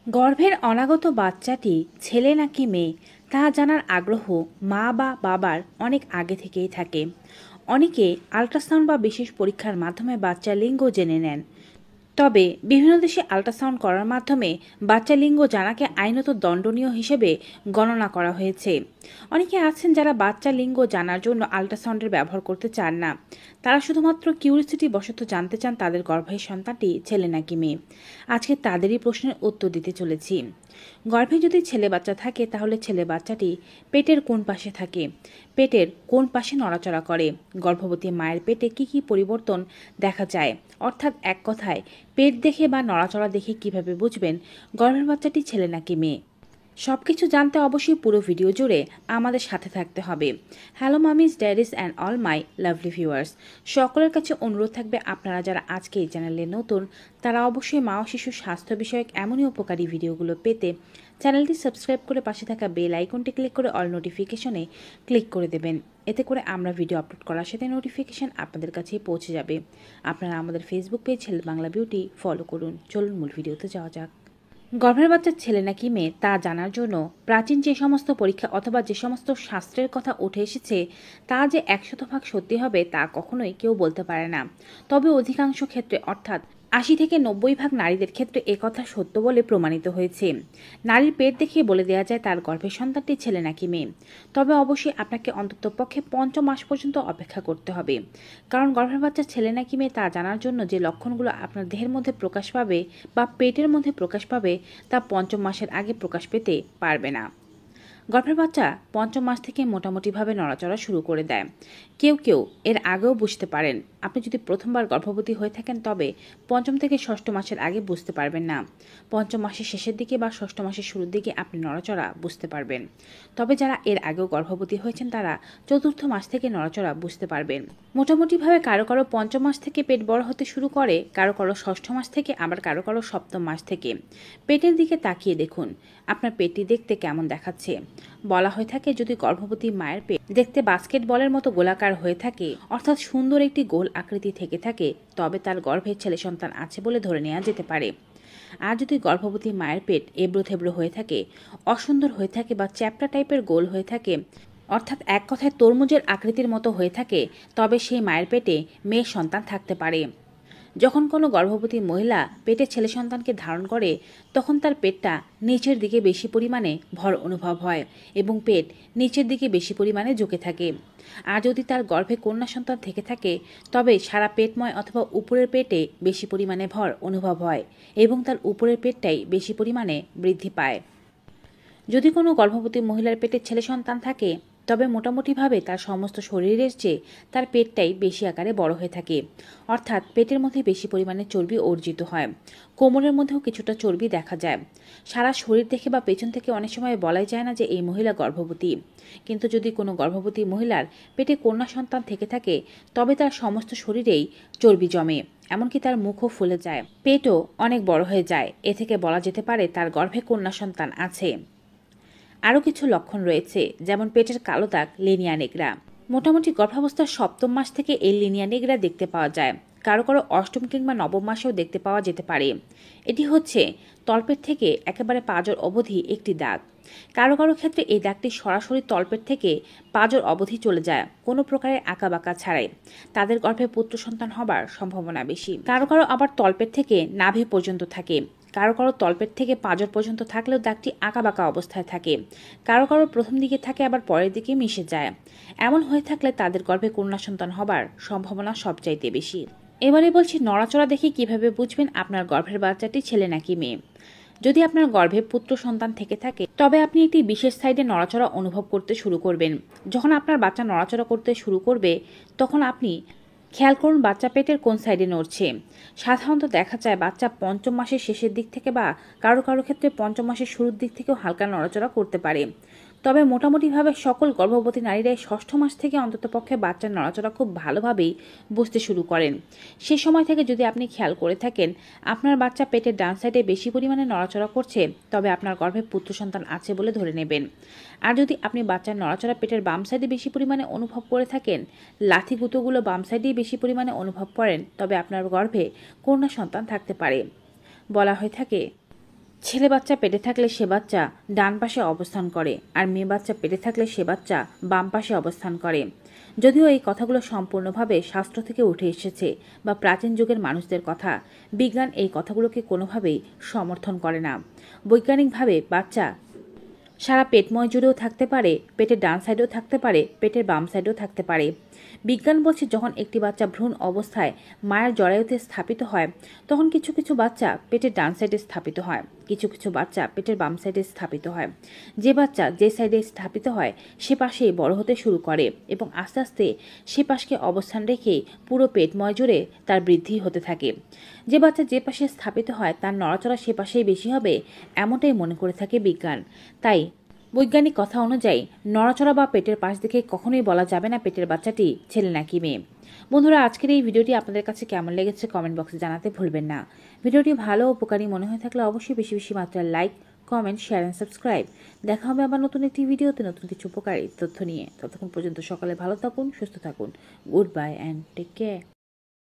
গর্ভের অনাগত বাচ্চাটি ছেলে নাকি মেয়ে তা জানার আগ্রহ মা বা বাবার অনেক আগে থেকেই থাকে। অনেকে আল্ট্রাসাউন্ড বা বিশেষ পরীক্ষার মাধ্যমে বাচ্চার লিঙ্গ জেনে নেন। তবে বিভিন্ন দেশে আল্ট্রাসাউন্ড করার মাধ্যমে বাচ্চা লিঙ্গ জানাকে আইনত দণ্ডনীয় হিসেবে গণনা করা হয়েছে। অনেকে আছেন যারা বাচ্চা লিঙ্গ জানার জন্য আল্ট্রাসাউন্ডের ব্যবহার করতে চান না। তারা শুধুমাত্র কিউরিসিটি বশত জানতে চান তাদের গর্ভের সন্তানটি ছেলে নাকি মেয়ে। আজকে তাদেরই প্রশ্নের উত্তর দিতে চলেছি। গর্ভে যদি ছেলে বাচ্চা থাকে তাহলে ছেলে বাচ্চাটি পেটের কোন পাশে থাকে, পেটের কোন পাশে নড়াচড়া করে, গর্ভবতী মায়ের পেটে কি কি পরিবর্তন দেখা যায়, অর্থাৎ এক কথায় পেট দেখে বা নড়াচড়া দেখে কিভাবে বুঝবেন গর্ভের বাচ্চাটি ছেলে নাকি মেয়ে। সবকিছু জানতে অবশ্যই পুরো ভিডিও জুড়ে আমাদের সাথে থাকতে হবে। Hello মামিজ, daddy's and all my lovely viewers, সকলের কাছে অনুরোধ থাকবে আপনারা যারা আজকে এই চ্যানেলে নতুন তারা অবশ্যই মা ও শিশুর স্বাস্থ্য বিষয়ক এমনই উপকারী ভিডিওগুলো পেতে চ্যানেলটি সাবস্ক্রাইব করে পাশে থাকা বেল আইকনটি ক্লিক করে অল নোটিফিকেশনে ক্লিক করে দেবেন। এতে করে আমরা ভিডিও আপলোড করার সাথে নোটিফিকেশন আপনাদের কাছেই পৌঁছে যাবে। আপনারা আমাদের Facebook page health Bangla beauty follow করুন। চলুন মূল ভিডিওতে যাওয়া যাক। গর্ভের বাচ্চার ছেলে নাকি মেয়ে তা জানার জন্য প্রাচীন যে সমস্ত পরীক্ষা অথবা যে সমস্ত শাস্ত্রের কথা উঠে এসেছে তা যে 100% সত্যি হবে তা কখনোই কেউ বলতে পারে না। তবে অধিকাংশ ক্ষেত্রে অর্থাৎ 80 থেকে 90% নারীদের ক্ষেত্রে একথা সত্য বলে প্রমাণিত হয়েছে। নারীর পেট দেখিয়ে বলে দেওয়া যায় তার গর্ভের সন্তানটি ছেলে নাকি মেয়ে। তবে অবশ্যই আপনাকে অন্ততপক্ষে 5 মাস পর্যন্ত অপেক্ষা করতে হবে, কারণ গর্ভের বাচ্চা ছেলে নাকি মেয়ে তা জানার জন্য যে লক্ষণগুলো আপনার দেহের মধ্যে প্রকাশ পাবে বা পেটের মধ্যে প্রকাশ পাবে তা 5 মাসের আগে প্রকাশ পেতে পারবে না। গর্ভের বাচ্চা 5 মাস থেকে মোটামুটিভাবে নড়াচড়া শুরু করে দেয়। কেউ কেউ এর আগেও বুঝতে পারেন। আপনি যদি প্রথমবার গর্ভবতী হয়ে থাকেন তবে 5ম থেকে 6ষ্ঠ মাসের আগে বুঝতে পারবেন না। 5ম মাসের শেষের দিকে বা 6ষ্ঠ মাসের শুরুর দিকে আপনি নড়াচড়া বুঝতে পারবেন। তবে যারা এর আগেও গর্ভবতী হয়েছেন তারা 4র্থ মাস থেকে নড়াচড়া বুঝতে পারবেন। মোটামুটিভাবে কারো কারো 5ম মাস থেকে পেট বড় হতে শুরু করে, কারো কারো 6ষ্ঠ মাস থেকে, আবার কারো কারো 7ম মাস থেকে। পেটের দিকে তাকিয়ে দেখুন আপনার পেটটি দেখতে কেমন দেখাচ্ছে। বলা হয়ে থাকে যদি গর্ভবতী মায়ের পেট দেখতে বাস্কেটবলের মতো গোলাকার হয়ে থাকে অর্থাৎ সুন্দর একটি গোল আকৃতি থেকে থাকে তবে তার গর্ভে ছেলে সন্তান আছে বলে ধরে নেওয়া যেতে পারে। আর যদি গর্ভবতী মায়ের পেট এবড়ো থেবড়ো হয়ে থাকে, অসুন্দর হয়ে থাকে বা চ্যাপ্টা টাইপের গোল হয়ে থাকে অর্থাৎ এক কথায় তরমুজের আকৃতির মতো হয়ে থাকে তবে সেই মায়ের পেটে মেয়ে সন্তান থাকতে পারে। যখন কোনো গর্ভবতী মহিলা পেটে ছেলে সন্তানকে ধারণ করে তখন তার পেটটা নিচের দিকে বেশি পরিমাণে ভর অনুভব হয় এবং পেট নিচের দিকে বেশি পরিমাণে ঝুঁকে থাকে। আর যদি তার গর্ভে কন্যা সন্তান থেকে থাকে তবে সারা পেটময় অথবা উপরের পেটে বেশি পরিমাণে ভর অনুভব হয় এবং তার উপরের পেটটাই বেশি পরিমাণে বৃদ্ধি পায়। যদি কোনো গর্ভবতী মহিলার পেটে ছেলে সন্তান থাকে তবে মোটামুটিভাবে তার সমস্ত শরীরের চেয়ে তার পেটটাই বেশি আকারে বড় হয়ে থাকে, অর্থাৎ পেটের মধ্যে বেশি পরিমাণে চর্বি অর্জিত হয়। কোমরের মধ্যেও কিছুটা চর্বি দেখা যায়। সারা শরীর দেখে বা পেছন থেকে অনেক সময় বলাই যায় না যে এই মহিলা গর্ভবতী। কিন্তু যদি কোনো গর্ভবতী মহিলার পেটে কন্যা সন্তান থেকে থাকে তবে তার সমস্ত শরীরেই চর্বি জমে, এমনকি তার মুখও ফুলে যায়, পেটও অনেক বড় হয়ে যায়। এ থেকে বলা যেতে পারে তার গর্ভে কন্যা সন্তান আছে। আরও কিছু লক্ষণ রয়েছে, যেমন পেটের কালো দাগ, লিনিয়া নেগ্রা। মোটামুটি গর্ভাবস্থার 7ম মাস থেকে এই লিনিয়া নেগ্রা দেখতে পাওয়া যায়। কারো কারো 8ম কিংবা 9ম মাসেও দেখতে পাওয়া যেতে পারে। এটি হচ্ছে তলপেট থেকে একেবারে পাঁজর অবধি একটি দাগ। কারো কারো ক্ষেত্রে এই দাগটি সরাসরি তলপেট থেকে পাঁজর অবধি চলে যায় কোনো প্রকারের আঁকাবাঁকা ছাড়াই। তাদের গর্ভে পুত্র সন্তান হবার সম্ভাবনা বেশি। কারো কারো আবার তলপেট থেকে নাভি পর্যন্ত থাকে। কারো কারো তলপেট থেকে পাঁজর পর্যন্ত থাকলেও দাগটি আঁকাবাঁকা অবস্থায় থাকে। কারো কারো প্রথম দিকে থাকে আবার পরের দিকে মিশে যায়। এমন হয়ে থাকলে তাদের গর্ভে কন্যা সন্তান হবার সম্ভাবনা সবচাইতে বেশি। এবারে বলছি নড়াচড়া দেখে কিভাবে বুঝবেন আপনার গর্ভের বাচ্চাটি ছেলে নাকি মেয়ে। যদি আপনার গর্ভে পুত্র সন্তান থেকে থাকে তবে আপনি একটি বিশেষ সাইডে নড়াচড়া অনুভব করতে শুরু করবেন। যখন আপনার বাচ্চা নড়াচড়া করতে শুরু করবে তখন আপনি খেয়াল করুন বাচ্চা পেটের কোন সাইডে নড়ছে। সাধারণত দেখা যায় বাচ্চা 5ম মাসের শেষের দিক থেকে বা কারো কারো ক্ষেত্রে 5ম মাসের শুরুর দিক থেকেও হালকা নড়াচড়া করতে পারে। তবে মোটামুটিভাবে সকল গর্ভবতী নারীরাই 6ষ্ঠ মাস থেকে অন্ততপক্ষে বাচ্চার নড়াচড়া খুব ভালোভাবেই বুঝতে শুরু করেন। সে সময় থেকে যদি আপনি খেয়াল করে থাকেন আপনার বাচ্চা পেটের ডান সাইডে বেশি পরিমাণে নড়াচড়া করছে তবে আপনার গর্ভে পুত্র সন্তান আছে বলে ধরে নেবেন। আর যদি আপনি বাচ্চার নড়াচড়া পেটের বাম সাইডে বেশি পরিমাণে অনুভব করে থাকেন, লাথি গুঁতোগুলো বাম সাইডেই বেশি পরিমাণে অনুভব করেন তবে আপনার গর্ভে কন্যা সন্তান থাকতে পারে। বলা হয়ে থাকে ছেলে বাচ্চা পেটে থাকলে সে বাচ্চা ডান পাশে অবস্থান করে, আর মেয়ে বাচ্চা পেটে থাকলে সে বাচ্চা বাম পাশে অবস্থান করে। যদিও এই কথাগুলো সম্পূর্ণভাবে শাস্ত্র থেকে উঠে এসেছে বা প্রাচীন যুগের মানুষদের কথা, বিজ্ঞান এই কথাগুলোকে কোনোভাবেই সমর্থন করে না। বৈজ্ঞানিকভাবে বাচ্চা সারা পেটময় জুড়েও থাকতে পারে, পেটের ডান সাইডেও থাকতে পারে, পেটের বাম সাইডেও থাকতে পারে। বিজ্ঞান বলছে যখন একটি বাচ্চা ভ্রূণ অবস্থায় মায়ের জরায়ুতে স্থাপিত হয়, তখন কিছু কিছু বাচ্চা পেটের ডান সাইডে স্থাপিত হয়, কিছু কিছু বাচ্চা পেটের বাম সাইডে স্থাপিত হয়। যে বাচ্চা যে সাইডে স্থাপিত হয় সে পাশেই বড় হতে শুরু করে এবং আস্তে আস্তে সে পাশকে অবস্থান রেখে পুরো পেটময় জুড়ে তার বৃদ্ধি হতে থাকে। যে বাচ্চা যে পাশে স্থাপিত হয় তার নড়াচড়া সে পাশেই বেশি হবে, এমনটাই মনে করে থাকে বিজ্ঞান। তাই বৈজ্ঞানিক কথা অনুযায়ী নড়াচড়া বা পেটের পাশ দেখে কখনোই বলা যাবে না পেটের বাচ্চাটি ছেলে নাকি মেয়ে। বন্ধুরা, আজকের এই ভিডিওটি আপনাদের কাছে কেমন লেগেছে কমেন্ট বক্সে জানাতে ভুলবেন না। ভিডিওটি ভালো ও উপকারী মনে হয়ে থাকলে অবশ্যই বেশি বেশি মাত্রায় like, comment, share and subscribe. দেখা হবে আবার নতুন একটি ভিডিওতে নতুন কিছু উপকারী তথ্য নিয়ে। ততক্ষণ পর্যন্ত সকালে ভালো থাকুন, সুস্থ থাকুন। Goodbye and take care.